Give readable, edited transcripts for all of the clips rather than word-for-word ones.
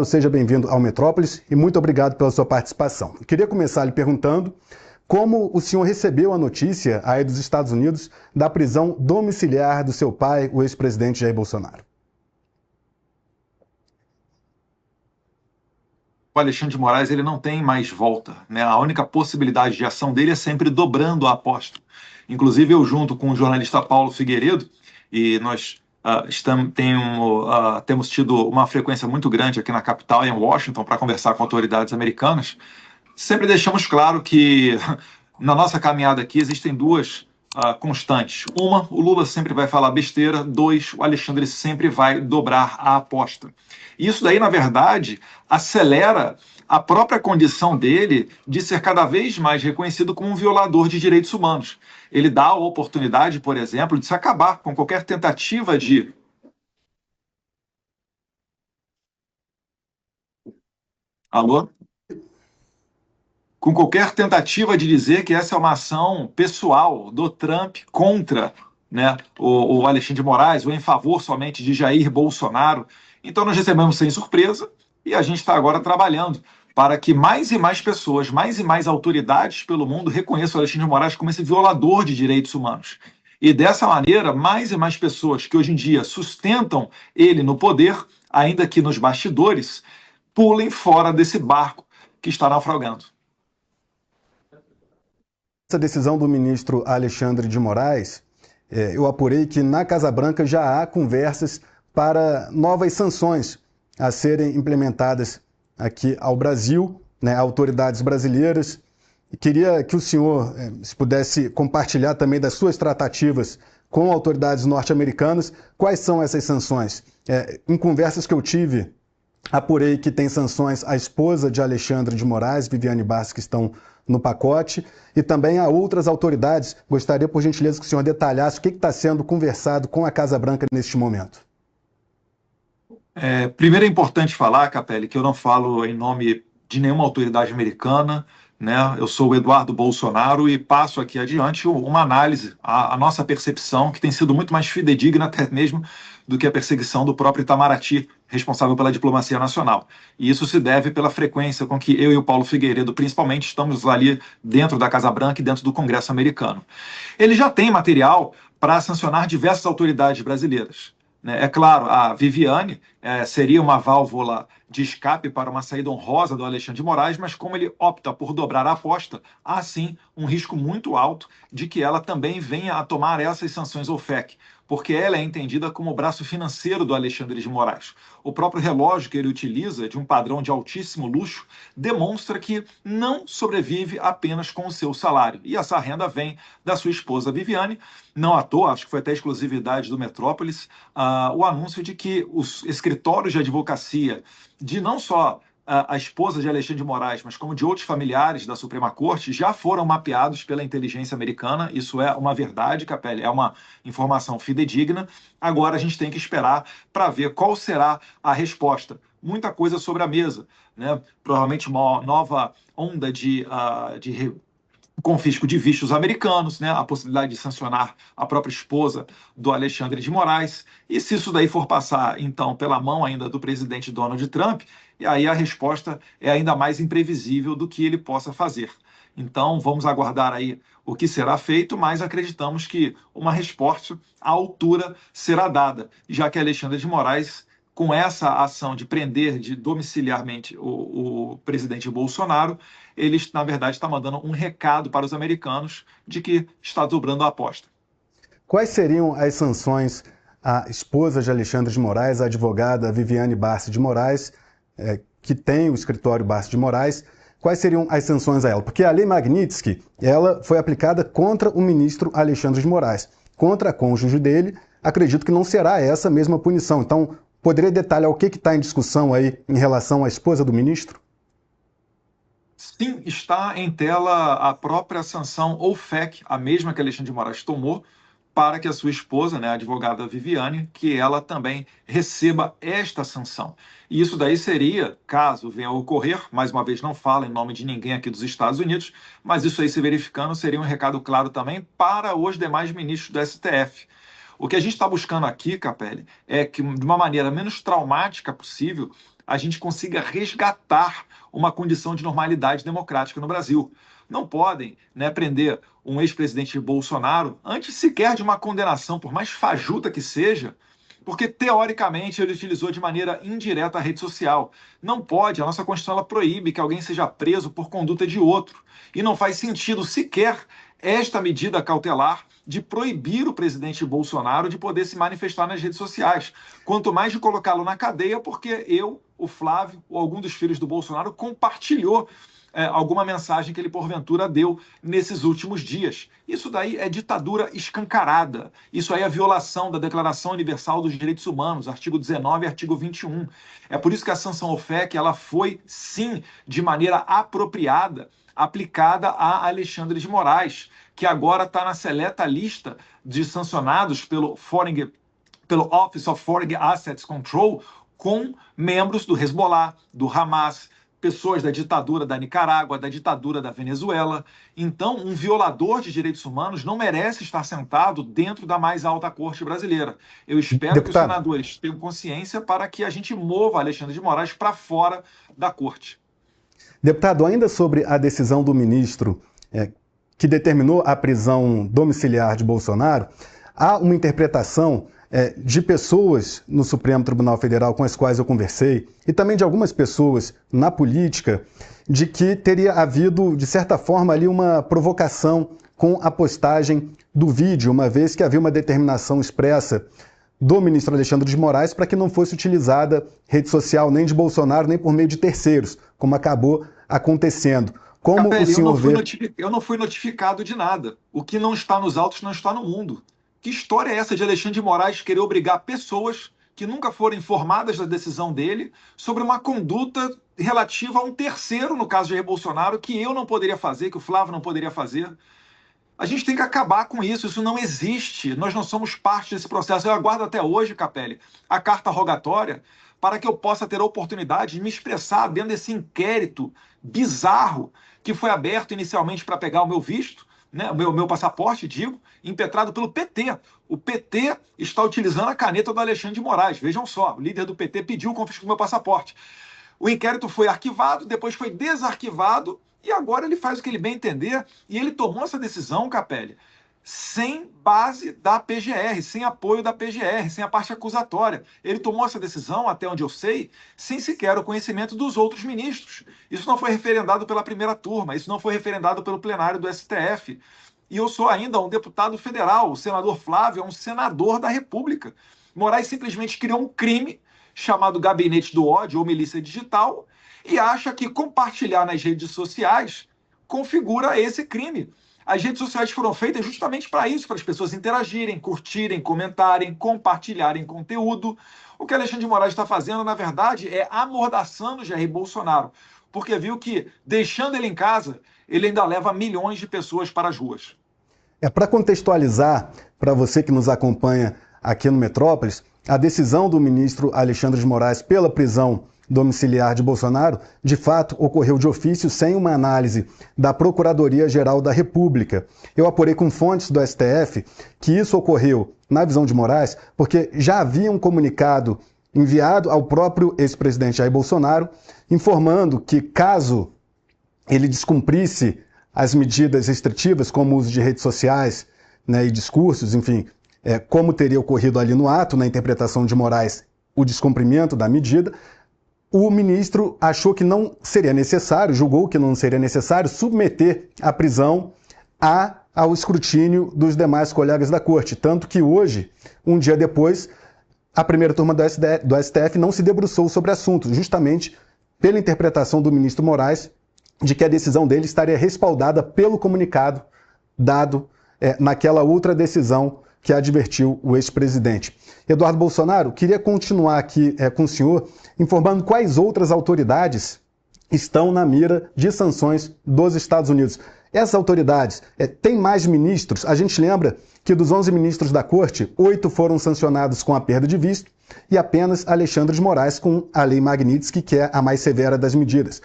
Seja bem-vindo ao Metrópolis e muito obrigado pela sua participação. Eu queria começar lhe perguntando como o senhor recebeu a notícia aí dos Estados Unidos da prisão domiciliar do seu pai, o ex-presidente Jair Bolsonaro. O Alexandre de Moraes ele não tem mais volta, né? A única possibilidade de ação dele é sempre dobrando a aposta. Inclusive, eu junto com o jornalista Paulo Figueiredo, e nós temos tido uma frequência muito grande aqui na capital, em Washington, para conversar com autoridades americanas, sempre deixamos claro que na nossa caminhada aqui existem duas constantes. Uma, o Lula sempre vai falar besteira. Dois, o Alexandre sempre vai dobrar a aposta. Isso daí, na verdade, acelera a própria condição dele de ser cada vez mais reconhecido como um violador de direitos humanos. Ele dá a oportunidade, por exemplo, de se acabar com qualquer tentativa de... Alô? Com qualquer tentativa de dizer que essa é uma ação pessoal do Trump contra, né, o Alexandre de Moraes, ou em favor somente de Jair Bolsonaro. Então nós recebemos sem surpresa e a gente está agora trabalhando para que mais e mais pessoas, mais e mais autoridades pelo mundo reconheçam o Alexandre de Moraes como esse violador de direitos humanos. E dessa maneira, mais e mais pessoas que hoje em dia sustentam ele no poder, ainda que nos bastidores, pulem fora desse barco que está naufragando. Essa decisão do ministro Alexandre de Moraes, eu apurei que na Casa Branca já há conversas para novas sanções a serem implementadas aqui ao Brasil, né, autoridades brasileiras. E queria que o senhor se pudesse compartilhar também das suas tratativas com autoridades norte-americanas. Quais são essas sanções? Em conversas que eu tive, apurei que tem sanções à esposa de Alexandre de Moraes, Viviane Barros, que estão no pacote, e também a outras autoridades. Gostaria, por gentileza, que o senhor detalhasse o que está sendo conversado com a Casa Branca neste momento. Primeiro é importante falar, Capelli, que eu não falo em nome de nenhuma autoridade americana, né? Eu sou o Eduardo Bolsonaro e passo aqui adiante uma análise, a nossa percepção, que tem sido muito mais fidedigna até mesmo do que a perseguição do próprio Itamaraty, responsável pela diplomacia nacional. E isso se deve pela frequência com que eu e o Paulo Figueiredo, principalmente, estamos ali dentro da Casa Branca e dentro do Congresso americano. Ele já tem material para sancionar diversas autoridades brasileiras. É claro, a Viviane seria uma válvula de escape para uma saída honrosa do Alexandre de Moraes, mas como ele opta por dobrar a aposta, há sim um risco muito alto de que ela também venha a tomar essas sanções OFAC, porque ela é entendida como o braço financeiro do Alexandre de Moraes. O próprio relógio que ele utiliza, de um padrão de altíssimo luxo, demonstra que não sobrevive apenas com o seu salário. E essa renda vem da sua esposa Viviane. Não à toa, acho que foi até exclusividade do Metrópolis, o anúncio de que os escritórios de advocacia de não só a esposa de Alexandre de Moraes, mas como de outros familiares da Suprema Corte, já foram mapeados pela inteligência americana. Isso é uma verdade, Capelli, é uma informação fidedigna. Agora a gente tem que esperar para ver qual será a resposta. Muita coisa sobre a mesa, né? Provavelmente uma nova onda de confisco de vistos americanos, né? A possibilidade de sancionar a própria esposa do Alexandre de Moraes. E se isso daí for passar, então, pela mão ainda do presidente Donald Trump, e aí a resposta é ainda mais imprevisível do que ele possa fazer. Então, vamos aguardar aí o que será feito, mas acreditamos que uma resposta à altura será dada, já que Alexandre de Moraes, com essa ação de prender de domiciliarmente o presidente Bolsonaro, ele, na verdade, está mandando um recado para os americanos de que está dobrando a aposta. Quais seriam as sanções à esposa de Alexandre de Moraes, a advogada Viviane Barros de Moraes, que tem o escritório Barros de Moraes? Quais seriam as sanções a ela? Porque a Lei Magnitsky, ela foi aplicada contra o ministro Alexandre de Moraes. Contra a cônjuge dele, acredito que não será essa mesma punição. Então, poderia detalhar o que está em discussão aí em relação à esposa do ministro? Sim, está em tela a própria sanção OFAC, a mesma que Alexandre de Moraes tomou, para que a sua esposa, né, a advogada Viviane, que ela também receba esta sanção. E isso daí seria, caso venha a ocorrer, mais uma vez não falo em nome de ninguém aqui dos Estados Unidos, mas isso aí se verificando seria um recado claro também para os demais ministros do STF. O que a gente está buscando aqui, Capelli, é que de uma maneira menos traumática possível, a gente consiga resgatar uma condição de normalidade democrática no Brasil. Não podem, né, prender um ex-presidente Bolsonaro antes sequer de uma condenação, por mais fajuta que seja, porque, teoricamente, ele utilizou de maneira indireta a rede social. Não pode, a nossa Constituição ela proíbe que alguém seja preso por conduta de outro. E não faz sentido sequer esta medida cautelar de proibir o presidente Bolsonaro de poder se manifestar nas redes sociais. Quanto mais de colocá-lo na cadeia, porque eu, o Flávio, ou algum dos filhos do Bolsonaro compartilhou alguma mensagem que ele porventura deu nesses últimos dias. Isso daí é ditadura escancarada. Isso aí é violação da Declaração Universal dos Direitos Humanos, artigo 19 e artigo 21. É por isso que a sanção OFAC ela foi, sim, de maneira apropriada, aplicada a Alexandre de Moraes, que agora está na seleta lista de sancionados pelo Office of Foreign Assets Control, com membros do Hezbollah, do Hamas, pessoas da ditadura da Nicarágua, da ditadura da Venezuela. Então, um violador de direitos humanos não merece estar sentado dentro da mais alta corte brasileira. Eu espero que os senadores tenham consciência para que a gente mova Alexandre de Moraes para fora da corte. Deputado, ainda sobre a decisão do ministro que determinou a prisão domiciliar de Bolsonaro, há uma interpretação de pessoas no Supremo Tribunal Federal com as quais eu conversei, e também de algumas pessoas na política, de que teria havido, de certa forma, ali uma provocação com a postagem do vídeo, uma vez que havia uma determinação expressa do ministro Alexandre de Moraes para que não fosse utilizada rede social nem de Bolsonaro, nem por meio de terceiros, como acabou acontecendo. Como Capelli, o senhor vê... Eu não fui notificado de nada. O que não está nos autos não está no mundo. Que história é essa de Alexandre de Moraes querer obrigar pessoas que nunca foram informadas da decisão dele sobre uma conduta relativa a um terceiro, no caso de Jair Bolsonaro, que eu não poderia fazer, que o Flávio não poderia fazer? A gente tem que acabar com isso, isso não existe, nós não somos parte desse processo. Eu aguardo até hoje, Capelli, a carta rogatória para que eu possa ter a oportunidade de me expressar dentro desse inquérito bizarro que foi aberto inicialmente para pegar o meu visto, né, o meu passaporte, digo, impetrado pelo PT. O PT está utilizando a caneta do Alexandre de Moraes. Vejam só, o líder do PT pediu o confisco do meu passaporte. O inquérito foi arquivado, depois foi desarquivado, e agora ele faz o que ele bem entender, e ele tomou essa decisão, Capelli, sem base da PGR, sem apoio da PGR, sem a parte acusatória. Ele tomou essa decisão, até onde eu sei, sem sequer o conhecimento dos outros ministros. Isso não foi referendado pela primeira turma, isso não foi referendado pelo plenário do STF. E eu sou ainda um deputado federal, o senador Flávio é um senador da República. Moraes simplesmente criou um crime chamado Gabinete do Ódio ou Milícia Digital e acha que compartilhar nas redes sociais configura esse crime. As redes sociais foram feitas justamente para isso, para as pessoas interagirem, curtirem, comentarem, compartilharem conteúdo. O que Alexandre de Moraes está fazendo, na verdade, é amordaçando Jair Bolsonaro, porque viu que, deixando ele em casa, ele ainda leva milhões de pessoas para as ruas. Para contextualizar, para você que nos acompanha aqui no Metrópolis, a decisão do ministro Alexandre de Moraes pela prisão domiciliar de Bolsonaro, de fato, ocorreu de ofício sem uma análise da Procuradoria-Geral da República. Eu apurei com fontes do STF que isso ocorreu, na visão de Moraes, porque já havia um comunicado enviado ao próprio ex-presidente Jair Bolsonaro, informando que, caso ele descumprisse as medidas restritivas, como o uso de redes sociais, né, e discursos, enfim, como teria ocorrido ali no ato, na interpretação de Moraes, o descumprimento da medida, o ministro achou que não seria necessário, julgou que não seria necessário submeter a prisão ao escrutínio dos demais colegas da corte. Tanto que hoje, um dia depois, a primeira turma do STF não se debruçou sobre o assunto, justamente pela interpretação do ministro Moraes, de que a decisão dele estaria respaldada pelo comunicado dado naquela outra decisão que advertiu o ex-presidente. Eduardo Bolsonaro, queria continuar aqui com o senhor, informando quais outras autoridades estão na mira de sanções dos Estados Unidos. Essas autoridades têm mais ministros. A gente lembra que dos 11 ministros da corte, 8 foram sancionados com a perda de visto e apenas Alexandre de Moraes com a Lei Magnitsky, que é a mais severa das medidas.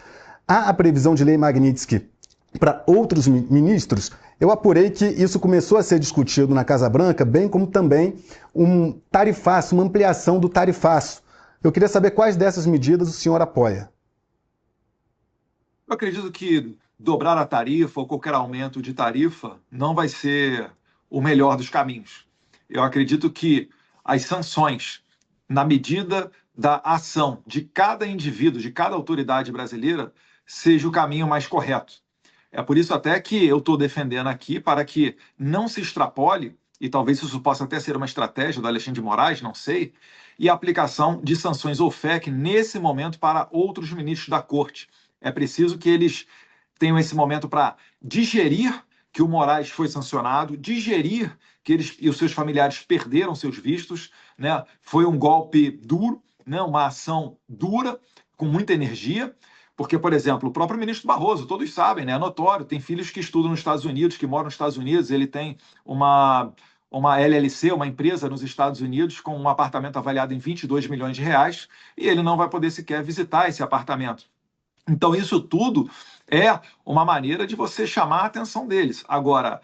Há a previsão de Lei Magnitsky para outros ministros. Eu apurei que isso começou a ser discutido na Casa Branca, bem como também um tarifaço, uma ampliação do tarifaço Eu queria saber quais dessas medidas o senhor apoia. Eu acredito que dobrar a tarifa ou qualquer aumento de tarifa não vai ser o melhor dos caminhos. Eu acredito que as sanções, na medida da ação de cada indivíduo, de cada autoridade brasileira, seja o caminho mais correto. É por isso até que eu estou defendendo aqui para que não se extrapole, e talvez isso possa até ser uma estratégia do Alexandre de Moraes, não sei, e a aplicação de sanções OFAC nesse momento para outros ministros da Corte. É preciso que eles tenham esse momento para digerir que o Moraes foi sancionado, digerir que eles e os seus familiares perderam seus vistos, né? Foi um golpe duro, né? Uma ação dura, com muita energia, porque, por exemplo, o próprio ministro Barroso, todos sabem, né? É notório, tem filhos que estudam nos Estados Unidos, que moram nos Estados Unidos, ele tem uma LLC, uma empresa nos Estados Unidos, com um apartamento avaliado em 22 milhões de reais, e ele não vai poder sequer visitar esse apartamento. Então, isso tudo é uma maneira de você chamar a atenção deles. Agora,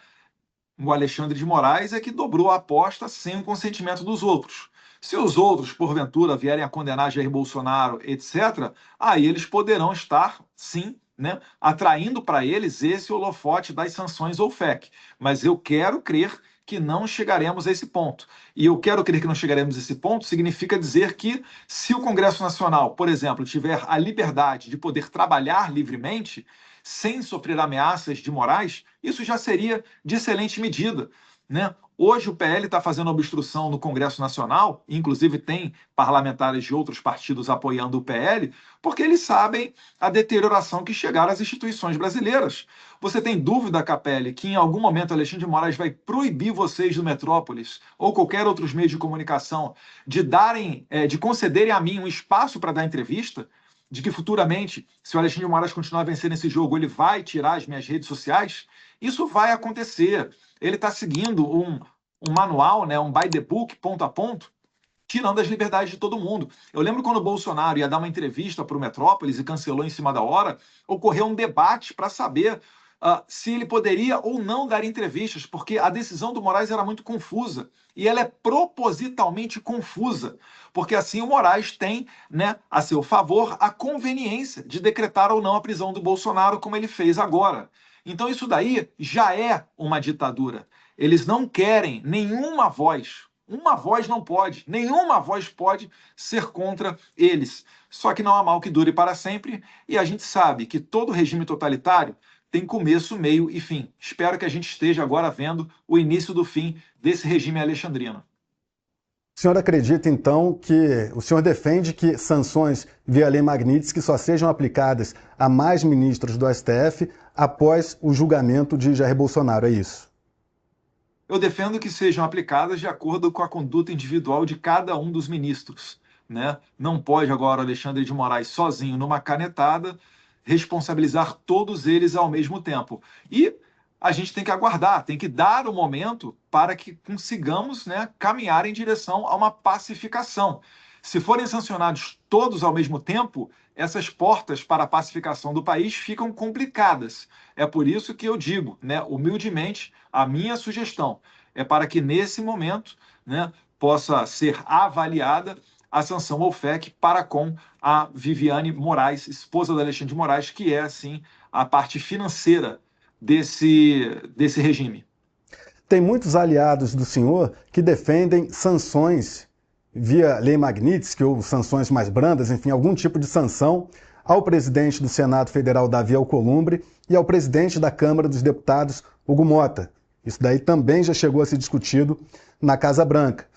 o Alexandre de Moraes é que dobrou a aposta sem o consentimento dos outros. Se os outros, porventura, vierem a condenar Jair Bolsonaro, etc., aí eles poderão estar, sim, né, atraindo para eles esse holofote das sanções OFAC. Mas eu quero crer que não chegaremos a esse ponto. E eu quero crer que não chegaremos a esse ponto significa dizer que, se o Congresso Nacional, por exemplo, tiver a liberdade de poder trabalhar livremente, sem sofrer ameaças de Moraes, isso já seria de excelente medida, né? Hoje o PL está fazendo obstrução no Congresso Nacional, inclusive tem parlamentares de outros partidos apoiando o PL, porque eles sabem a deterioração que chegaram às instituições brasileiras. Você tem dúvida, Capelli, que em algum momento Alexandre de Moraes vai proibir vocês do Metrópolis ou qualquer outros meios de comunicação de concederem a mim um espaço para dar entrevista? De que futuramente, se o Alexandre de Moraes continuar vencendo esse jogo, ele vai tirar as minhas redes sociais? Isso vai acontecer. Ele está seguindo um manual, né, um by the book, ponto a ponto, tirando as liberdades de todo mundo. Eu lembro quando o Bolsonaro ia dar uma entrevista para o Metrópolis e cancelou em cima da hora, ocorreu um debate para saber se ele poderia ou não dar entrevistas, porque a decisão do Moraes era muito confusa. E ela é propositalmente confusa, porque assim o Moraes tem, né, a seu favor a conveniência de decretar ou não a prisão do Bolsonaro, como ele fez agora. Então isso daí já é uma ditadura. Eles não querem nenhuma voz. Uma voz não pode, nenhuma voz pode ser contra eles. Só que não há mal que dure para sempre, e a gente sabe que todo regime totalitário tem começo, meio e fim. Espero que a gente esteja agora vendo o início do fim desse regime alexandrino. O senhor acredita, então, que o senhor defende que sanções via Lei Magnitsky só sejam aplicadas a mais ministros do STF após o julgamento de Jair Bolsonaro, é isso? Eu defendo que sejam aplicadas de acordo com a conduta individual de cada um dos ministros, né? Não pode agora Alexandre de Moraes sozinho, numa canetada, responsabilizar todos eles ao mesmo tempo. E a gente tem que aguardar, tem que dar o momento para que consigamos, né, caminhar em direção a uma pacificação. Se forem sancionados todos ao mesmo tempo, essas portas para a pacificação do país ficam complicadas. É por isso que eu digo, né, humildemente, a minha sugestão é para que nesse momento, né, possa ser avaliada a sanção OFAC para com a Viviane Moraes, esposa do Alexandre de Moraes, que é, assim, a parte financeira desse regime. Tem muitos aliados do senhor que defendem sanções via Lei Magnitsky ou sanções mais brandas, enfim, algum tipo de sanção ao presidente do Senado Federal, Davi Alcolumbre, e ao presidente da Câmara dos Deputados, Hugo Mota. Isso daí também já chegou a ser discutido na Casa Branca.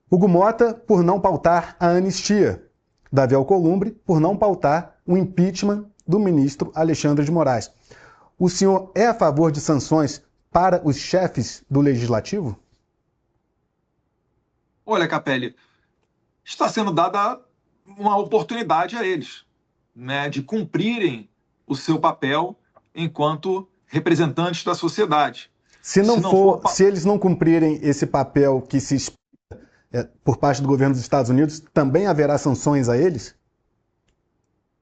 Hugo Mota por não pautar a anistia, Davi Alcolumbre por não pautar o impeachment do ministro Alexandre de Moraes. O senhor é a favor de sanções para os chefes do Legislativo? Olha, Capelli, está sendo dada uma oportunidade a eles, né, de cumprirem o seu papel enquanto representantes da sociedade. Se eles não cumprirem esse papel que se espera por parte do governo dos Estados Unidos, também haverá sanções a eles?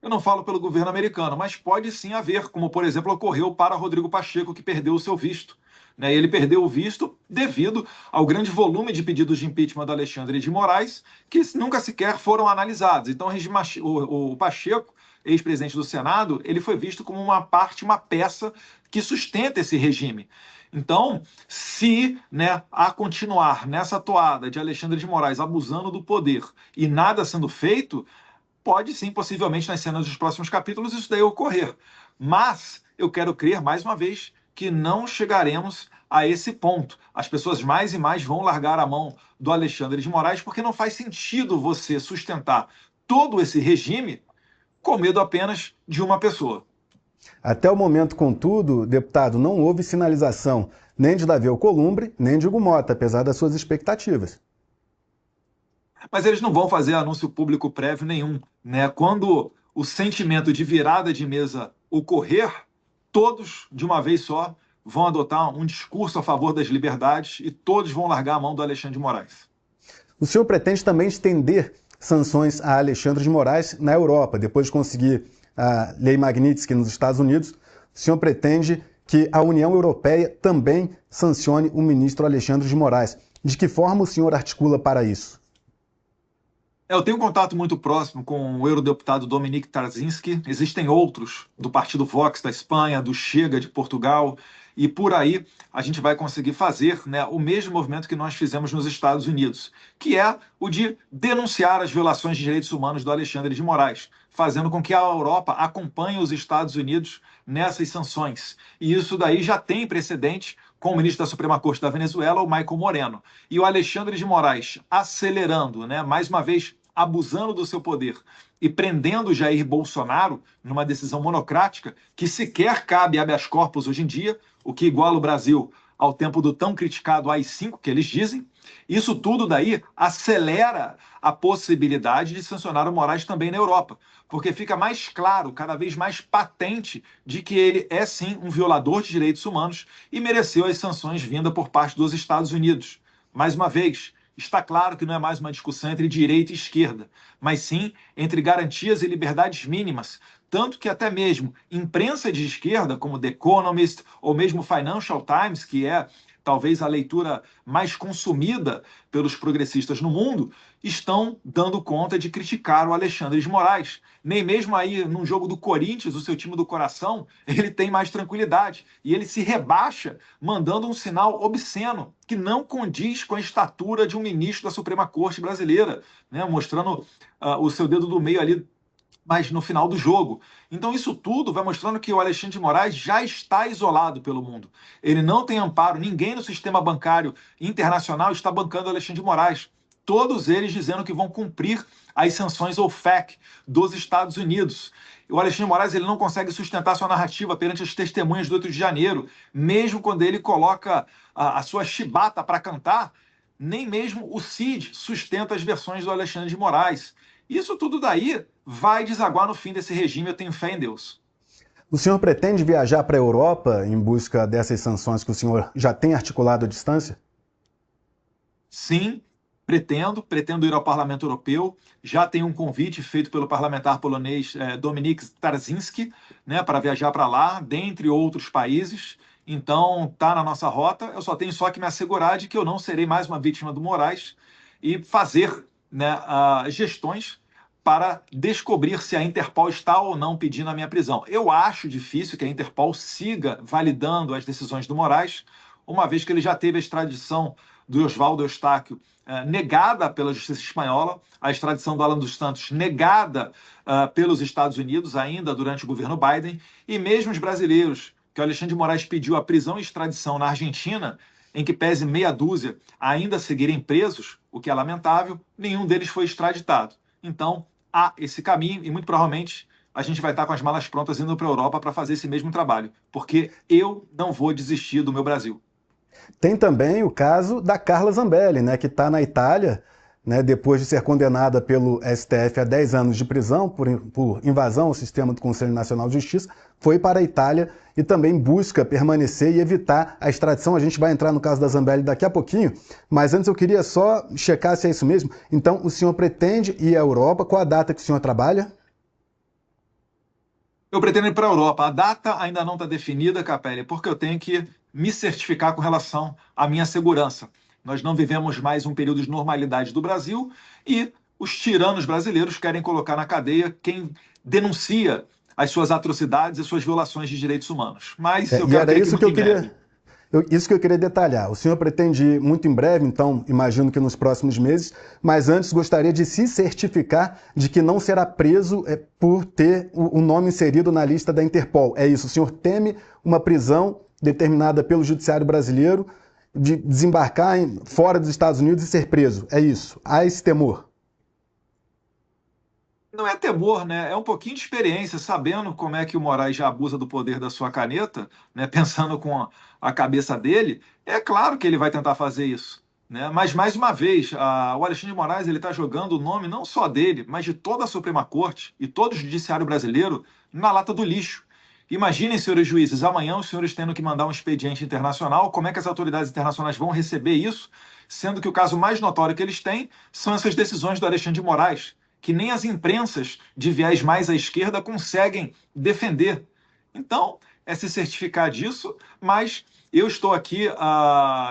Eu não falo pelo governo americano, mas pode sim haver, como por exemplo ocorreu para Rodrigo Pacheco, que perdeu o seu visto. Né? Ele perdeu o visto devido ao grande volume de pedidos de impeachment do Alexandre de Moraes, que nunca sequer foram analisados. Então, o Pacheco, ex-presidente do Senado, ele foi visto como uma parte, uma peça que sustenta esse regime. Então, se, né, a continuar nessa toada de Alexandre de Moraes abusando do poder e nada sendo feito, pode sim, possivelmente nas cenas dos próximos capítulos, isso daí ocorrer. Mas eu quero crer, mais uma vez, que não chegaremos a esse ponto. As pessoas mais e mais vão largar a mão do Alexandre de Moraes, porque não faz sentido você sustentar todo esse regime com medo apenas de uma pessoa. Até o momento, contudo, deputado, não houve sinalização nem de Davi Alcolumbre, nem de Hugo Mota, apesar das suas expectativas. Mas eles não vão fazer anúncio público prévio nenhum. Né? Quando o sentimento de virada de mesa ocorrer, todos, de uma vez só, vão adotar um discurso a favor das liberdades e todos vão largar a mão do Alexandre de Moraes. O senhor pretende também estender sanções a Alexandre de Moraes na Europa, depois de conseguir a Lei Magnitsky nos Estados Unidos. O senhor pretende que a União Europeia também sancione o ministro Alexandre de Moraes. De que forma o senhor articula para isso? Eu tenho um contato muito próximo com o eurodeputado Dominique Tarzinski. Existem outros do Partido Vox da Espanha, do Chega de Portugal, e por aí a gente vai conseguir fazer, né, o mesmo movimento que nós fizemos nos Estados Unidos, que é o de denunciar as violações de direitos humanos do Alexandre de Moraes, fazendo com que a Europa acompanhe os Estados Unidos nessas sanções. E isso daí já tem precedente com o ministro da Suprema Corte da Venezuela, o Michael Moreno. E o Alexandre de Moraes acelerando, né, mais uma vez, abusando do seu poder e prendendo Jair Bolsonaro numa decisão monocrática que sequer cabe habeas corpus hoje em dia, o que iguala o Brasil ao tempo do tão criticado AI-5, que eles dizem, isso tudo daí acelera a possibilidade de sancionar o Moraes também na Europa, porque fica mais claro, cada vez mais patente, de que ele é sim um violador de direitos humanos e mereceu as sanções vindas por parte dos Estados Unidos. Mais uma vez, está claro que não é mais uma discussão entre direita e esquerda, mas sim entre garantias e liberdades mínimas, tanto que até mesmo imprensa de esquerda, como The Economist ou mesmo Financial Times, que é talvez a leitura mais consumida pelos progressistas no mundo, estão dando conta de criticar o Alexandre de Moraes. Nem mesmo aí num jogo do Corinthians, o seu time do coração, ele tem mais tranquilidade. E ele se rebaixa, mandando um sinal obsceno, que não condiz com a estatura de um ministro da Suprema Corte brasileira, né? Mostrando o seu dedo do meio ali, mas no final do jogo. Então isso tudo vai mostrando que o Alexandre de Moraes já está isolado pelo mundo. Ele não tem amparo, ninguém no sistema bancário internacional está bancando o Alexandre de Moraes. Todos eles dizendo que vão cumprir as sanções OFAC dos Estados Unidos. O Alexandre de Moraes ele não consegue sustentar sua narrativa perante as testemunhas do 8 de janeiro, mesmo quando ele coloca a sua chibata para cantar, nem mesmo o Cid sustenta as versões do Alexandre de Moraes. Isso tudo daí vai desaguar no fim desse regime, eu tenho fé em Deus. O senhor pretende viajar para a Europa em busca dessas sanções que o senhor já tem articulado à distância? Sim, pretendo ir ao Parlamento Europeu. Já tem um convite feito pelo parlamentar polonês Dominik Tarzinski, né, para viajar para lá, dentre outros países. Então, está na nossa rota. Eu só tenho que me assegurar de que eu não serei mais uma vítima do Moraes e fazer, né, gestões para descobrir se a Interpol está ou não pedindo a minha prisão. Eu acho difícil que a Interpol siga validando as decisões do Moraes, uma vez que ele já teve a extradição do Oswaldo Eustáquio negada pela justiça espanhola, a extradição do Alan dos Santos negada pelos Estados Unidos, ainda durante o governo Biden, e mesmo os brasileiros, que o Alexandre de Moraes pediu a prisão e extradição na Argentina, em que pese meia dúzia ainda seguirem presos, o que é lamentável, nenhum deles foi extraditado. Então, há esse caminho e muito provavelmente a gente vai estar com as malas prontas indo para a Europa para fazer esse mesmo trabalho, porque eu não vou desistir do meu Brasil. Tem também o caso da Carla Zambelli, né, que está na Itália, né, depois de ser condenada pelo STF a 10 anos de prisão por invasão ao sistema do Conselho Nacional de Justiça, foi para a Itália e também busca permanecer e evitar a extradição. A gente vai entrar no caso da Zambelli daqui a pouquinho, mas antes eu queria só checar se é isso mesmo. Então, o senhor pretende ir à Europa? Qual a data que o senhor trabalha? Eu pretendo ir para a Europa. A data ainda não está definida, Capelli, porque eu tenho que me certificar com relação à minha segurança. Nós não vivemos mais um período de normalidade do Brasil e os tiranos brasileiros querem colocar na cadeia quem denuncia as suas atrocidades e suas violações de direitos humanos. Mas eu E quero era crer que isso que muito eu em breve. queria, isso que eu queria detalhar. O senhor pretende ir muito em breve, então, imagino que nos próximos meses, mas antes gostaria de se certificar de que não será preso por ter o nome inserido na lista da Interpol. É isso, o senhor teme uma prisão determinada pelo judiciário brasileiro de desembarcar fora dos Estados Unidos e ser preso. É isso. Há esse temor. Não é temor, né? É um pouquinho de experiência, sabendo como é que o Moraes já abusa do poder da sua caneta, né? Pensando com a cabeça dele, é claro que ele vai tentar fazer isso, né? Mas mais uma vez, o Alexandre de Moraes ele está jogando o nome não só dele, mas de toda a Suprema Corte e todo o Judiciário brasileiro na lata do lixo. Imaginem, senhores juízes, amanhã os senhores tendo que mandar um expediente internacional, como é que as autoridades internacionais vão receber isso, sendo que o caso mais notório que eles têm são essas decisões do Alexandre de Moraes, que nem as imprensas de viés mais à esquerda conseguem defender. Então, é se certificar disso, mas eu estou aqui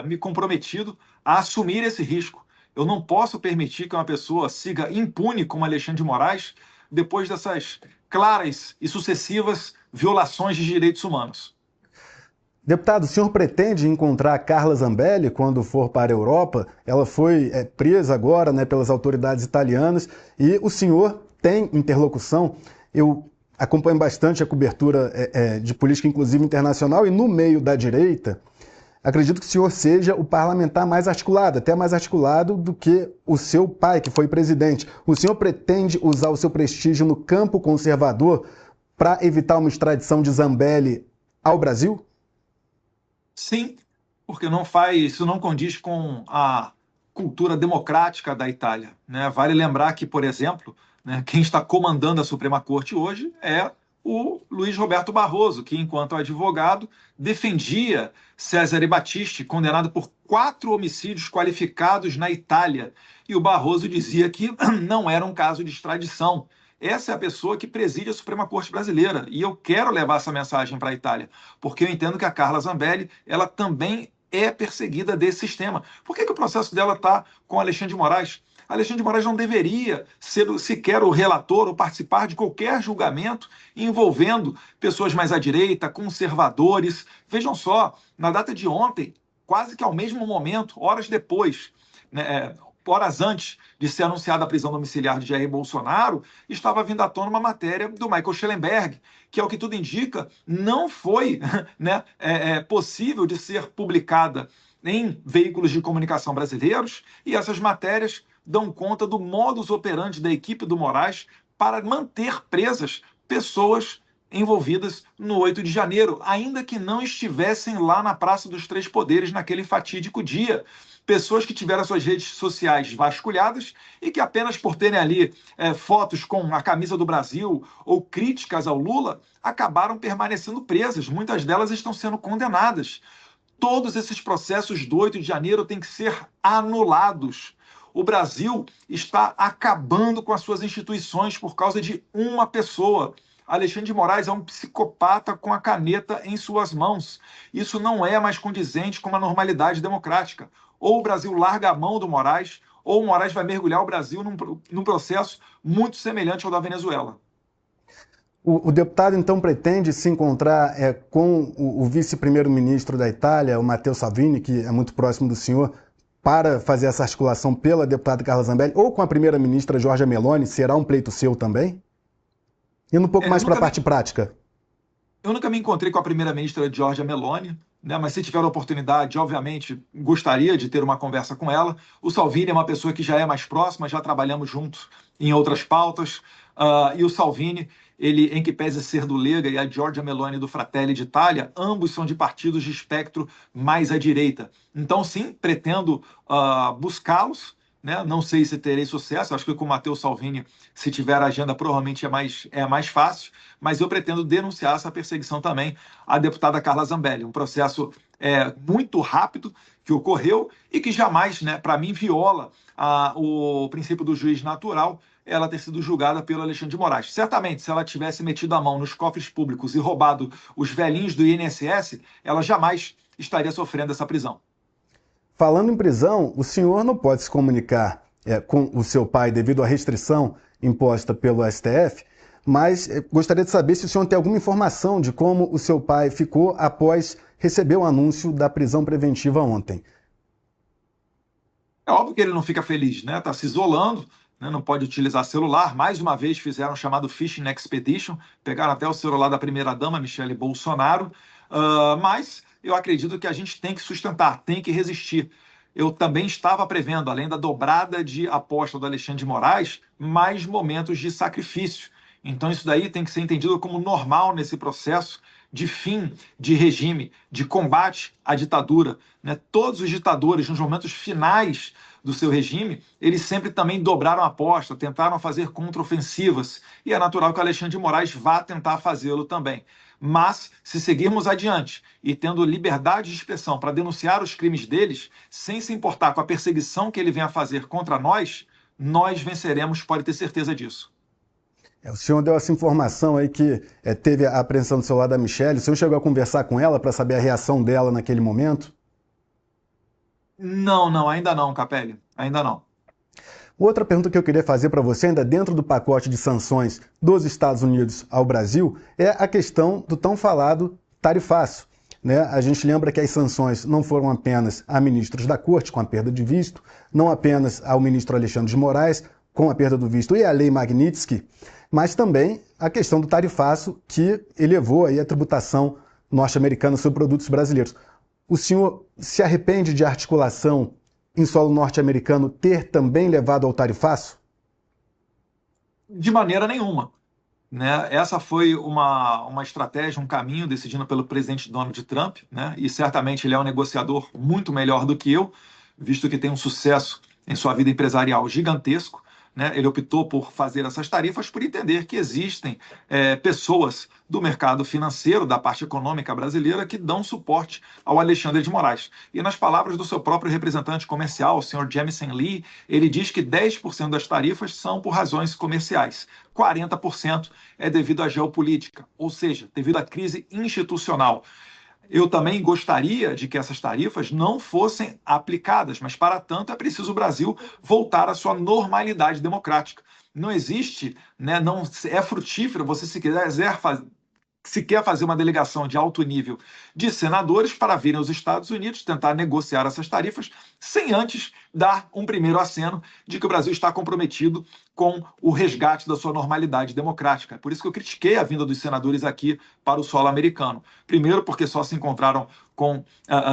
me comprometido a assumir esse risco. Eu não posso permitir que uma pessoa siga impune como Alexandre de Moraes depois dessas claras e sucessivas violações de direitos humanos. Deputado, o senhor pretende encontrar a Carla Zambelli quando for para a Europa? Ela foi presa agora, né, pelas autoridades italianas e o senhor tem interlocução. Eu acompanho bastante a cobertura de política, inclusive internacional, e no meio da direita, acredito que o senhor seja o parlamentar mais articulado, até mais articulado do que o seu pai, que foi presidente. O senhor pretende usar o seu prestígio no campo conservador para evitar uma extradição de Zambelli ao Brasil? Sim, porque não faz, isso não condiz com a cultura democrática da Itália, né? Vale lembrar que, por exemplo, né, quem está comandando a Suprema Corte hoje é o Luiz Roberto Barroso, que, enquanto advogado, defendia Cesare Battisti, condenado por 4 homicídios qualificados na Itália. E o Barroso dizia que não era um caso de extradição. Essa é a pessoa que preside a Suprema Corte brasileira. E eu quero levar essa mensagem para a Itália, porque eu entendo que a Carla Zambelli ela também é perseguida desse sistema. Por que o processo dela está com Alexandre de Moraes? Alexandre de Moraes não deveria ser sequer o relator ou participar de qualquer julgamento envolvendo pessoas mais à direita, conservadores. Vejam só, na data de ontem, quase que ao mesmo momento, horas depois, né, horas antes de ser anunciada a prisão domiciliar de Jair Bolsonaro, estava vindo à tona uma matéria do Michael Schellenberg, que, ao que tudo indica, não foi né, possível de ser publicada em veículos de comunicação brasileiros, e essas matérias dão conta do modus operandi da equipe do Moraes para manter presas pessoas envolvidas no 8 de janeiro, ainda que não estivessem lá na Praça dos Três Poderes naquele fatídico dia. Pessoas que tiveram suas redes sociais vasculhadas e que apenas por terem ali fotos com a camisa do Brasil ou críticas ao Lula, acabaram permanecendo presas. Muitas delas estão sendo condenadas. Todos esses processos do 8 de janeiro têm que ser anulados. O Brasil está acabando com as suas instituições por causa de uma pessoa. Alexandre de Moraes é um psicopata com a caneta em suas mãos. Isso não é mais condizente com uma normalidade democrática. Ou o Brasil larga a mão do Moraes, ou o Moraes vai mergulhar o Brasil num processo muito semelhante ao da Venezuela. O deputado, então, pretende se encontrar com o vice-primeiro-ministro da Itália, o Matteo Salvini, que é muito próximo do senhor, para fazer essa articulação pela deputada Carla Zambelli, ou com a primeira-ministra Giorgia Meloni? Será um pleito seu também? Indo um pouco mais para a parte prática. Eu nunca me encontrei com a primeira-ministra Giorgia Meloni, né, mas se tiver a oportunidade, obviamente, gostaria de ter uma conversa com ela. O Salvini é uma pessoa que já é mais próxima, já trabalhamos juntos em outras pautas, e o Salvini, ele, em que pese ser do Lega, e a Giorgia Meloni do Fratelli d'Italia, ambos são de partidos de espectro mais à direita. Então, sim, pretendo buscá-los, né? Não sei se terei sucesso, acho que com o Matteo Salvini, se tiver agenda, provavelmente é mais fácil, mas eu pretendo denunciar essa perseguição também à deputada Carla Zambelli, um processo muito rápido que ocorreu e que jamais, né, para mim, viola o princípio do juiz natural, ela ter sido julgada pelo Alexandre de Moraes. Certamente, se ela tivesse metido a mão nos cofres públicos e roubado os velhinhos do INSS, ela jamais estaria sofrendo essa prisão. Falando em prisão, o senhor não pode se comunicar com o seu pai devido à restrição imposta pelo STF, mas gostaria de saber se o senhor tem alguma informação de como o seu pai ficou após receber o anúncio da prisão preventiva ontem. É óbvio que ele não fica feliz, né? Está se isolando, né? Não pode utilizar celular. Mais uma vez fizeram o chamado Phishing Expedition, pegaram até o celular da primeira-dama, Michele Bolsonaro. Mas eu acredito que a gente tem que sustentar, tem que resistir. Eu também estava prevendo, além da dobrada de aposta do Alexandre de Moraes, mais momentos de sacrifício. Então isso daí tem que ser entendido como normal nesse processo de fim de regime, de combate à ditadura, né? Todos os ditadores, nos momentos finais do seu regime, eles sempre também dobraram a aposta, tentaram fazer contraofensivas, e é natural que o Alexandre de Moraes vá tentar fazê-lo também. Mas, se seguirmos adiante e tendo liberdade de expressão para denunciar os crimes deles, sem se importar com a perseguição que ele vem a fazer contra nós, nós venceremos, pode ter certeza disso. O senhor deu essa informação aí que teve a apreensão do celular da Michele. O senhor chegou a conversar com ela para saber a reação dela naquele momento? Não, ainda não, Capelli, ainda não. Outra pergunta que eu queria fazer para você, ainda dentro do pacote de sanções dos Estados Unidos ao Brasil, é a questão do tão falado tarifaço. Né? A gente lembra que as sanções não foram apenas a ministros da Corte, com a perda de visto, não apenas ao ministro Alexandre de Moraes, com a perda do visto e a lei Magnitsky, mas também a questão do tarifaço que elevou aí a tributação norte-americana sobre produtos brasileiros. O senhor se arrepende de articulação em solo norte-americano ter também levado ao tarifaço? De maneira nenhuma. Né? Essa foi uma estratégia, um caminho decidido pelo presidente Donald Trump, né? E certamente ele é um negociador muito melhor do que eu, visto que tem um sucesso em sua vida empresarial gigantesco. Né? Ele optou por fazer essas tarifas por entender que existem pessoas do mercado financeiro, da parte econômica brasileira, que dão suporte ao Alexandre de Moraes. E nas palavras do seu próprio representante comercial, o senhor Jamison Lee, ele diz que 10% das tarifas são por razões comerciais, 40% é devido à geopolítica, ou seja, devido à crise institucional. Eu também gostaria de que essas tarifas não fossem aplicadas, mas para tanto é preciso o Brasil voltar à sua normalidade democrática. Não existe, né, não é frutífero você se quer fazer uma delegação de alto nível de senadores para virem aos Estados Unidos tentar negociar essas tarifas, sem antes dar um primeiro aceno de que o Brasil está comprometido com o resgate da sua normalidade democrática. Por isso que eu critiquei a vinda dos senadores aqui para o solo americano. Primeiro, porque só se encontraram com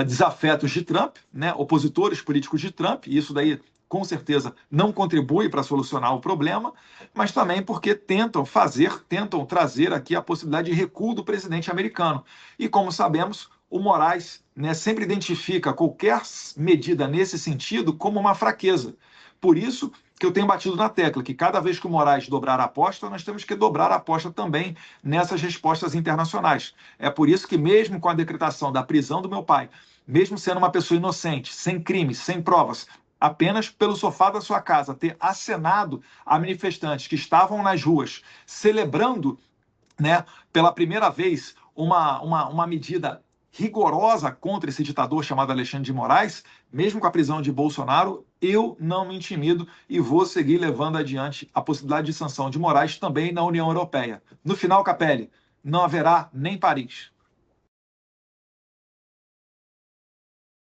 desafetos de Trump, né, opositores políticos de Trump, e isso daí com certeza não contribui para solucionar o problema, mas também porque tentam trazer aqui a possibilidade de recuo do presidente americano. E como sabemos, o Moraes, né, sempre identifica qualquer medida nesse sentido como uma fraqueza. Por isso que eu tenho batido na tecla que cada vez que o Moraes dobrar a aposta, nós temos que dobrar a aposta também nessas respostas internacionais. É por isso que mesmo com a decretação da prisão do meu pai, mesmo sendo uma pessoa inocente, sem crimes, sem provas, apenas pelo sofá da sua casa ter acenado a manifestantes que estavam nas ruas celebrando, né, pela primeira vez uma medida rigorosa contra esse ditador chamado Alexandre de Moraes, mesmo com a prisão de Bolsonaro, eu não me intimido e vou seguir levando adiante a possibilidade de sanção de Moraes também na União Europeia. No final, Capelli, não haverá nem Paris.